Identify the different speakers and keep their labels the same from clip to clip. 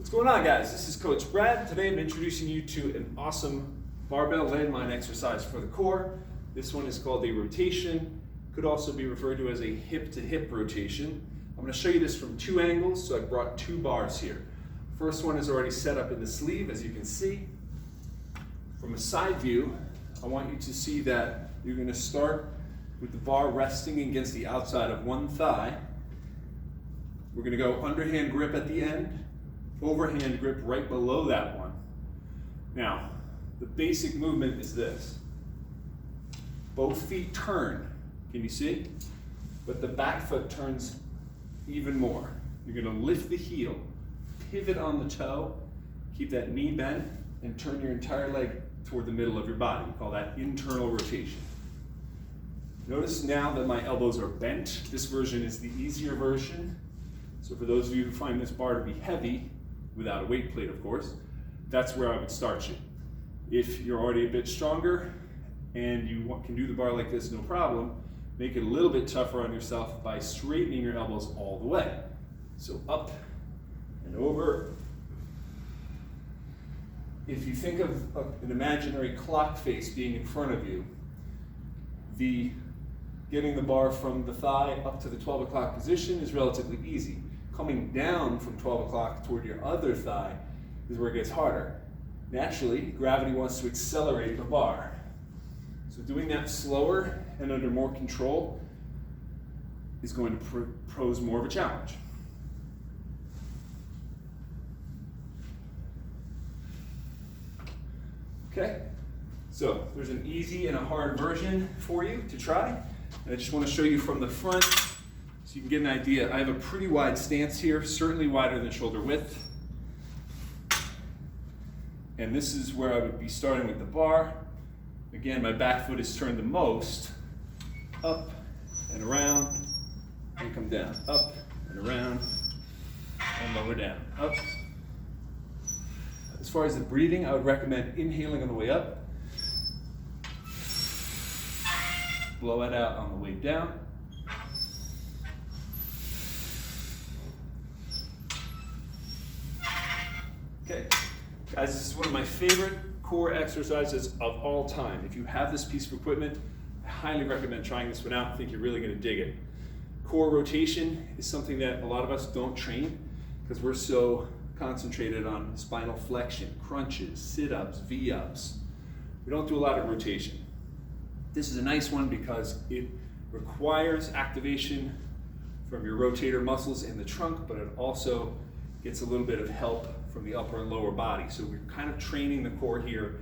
Speaker 1: What's going on, guys? This is Coach Brad. Today I'm introducing you to an awesome barbell landmine exercise for the core. This one is called a rotation. Could also be referred to as a hip-to-hip rotation. I'm going to show you this from two angles, so I brought two bars here. First one is already set up in the sleeve, as you can see. From a side view, I want you to see that you're going to start with the bar resting against the outside of one thigh. We're going to go underhand grip at the end, overhand grip right below that one. Now, the basic movement is this. Both feet turn, can you see? But the back foot turns even more. You're going to lift the heel, pivot on the toe, keep that knee bent, and turn your entire leg toward the middle of your body. We call that internal rotation. Notice now that my elbows are bent. This version is the easier version. So for those of you who find this bar to be heavy, without a weight plate of course, that's where I would start you. If you're already a bit stronger and you can do the bar like this no problem, make it a little bit tougher on yourself by straightening your elbows all the way. So up and over. If you think of an imaginary clock face being in front of you, getting the bar from the thigh up to the 12 o'clock position is relatively easy. Coming down from 12 o'clock toward your other thigh is where it gets harder. Naturally, gravity wants to accelerate the bar. So doing that slower and under more control is going to pose more of a challenge. Okay, so there's an easy and a hard version for you to try. And I just want to show you from the front so you can get an idea. I have a pretty wide stance here, certainly wider than shoulder width. And this is where I would be starting with the bar. Again, my back foot is turned the most. Up and around, and come down. Up and around, and lower down. Up. As far as the breathing, I would recommend inhaling on the way up. Blow it out on the way down. Okay, guys, this is one of my favorite core exercises of all time. If you have this piece of equipment, I highly recommend trying this one out. I think you're really going to dig it. Core rotation is something that a lot of us don't train because we're so concentrated on spinal flexion, crunches, sit-ups, V-ups. We don't do a lot of rotation. This is a nice one because it requires activation from your rotator muscles in the trunk, but it also gets a little bit of help from the upper and lower body. So we're kind of training the core here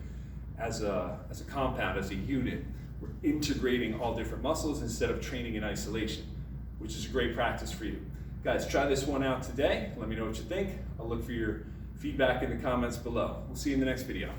Speaker 1: as a compound, as a unit. We're integrating all different muscles instead of training in isolation, which is a great practice for you. Guys, try this one out today. Let me know what you think. I'll look for your feedback in the comments below. We'll see you in the next video.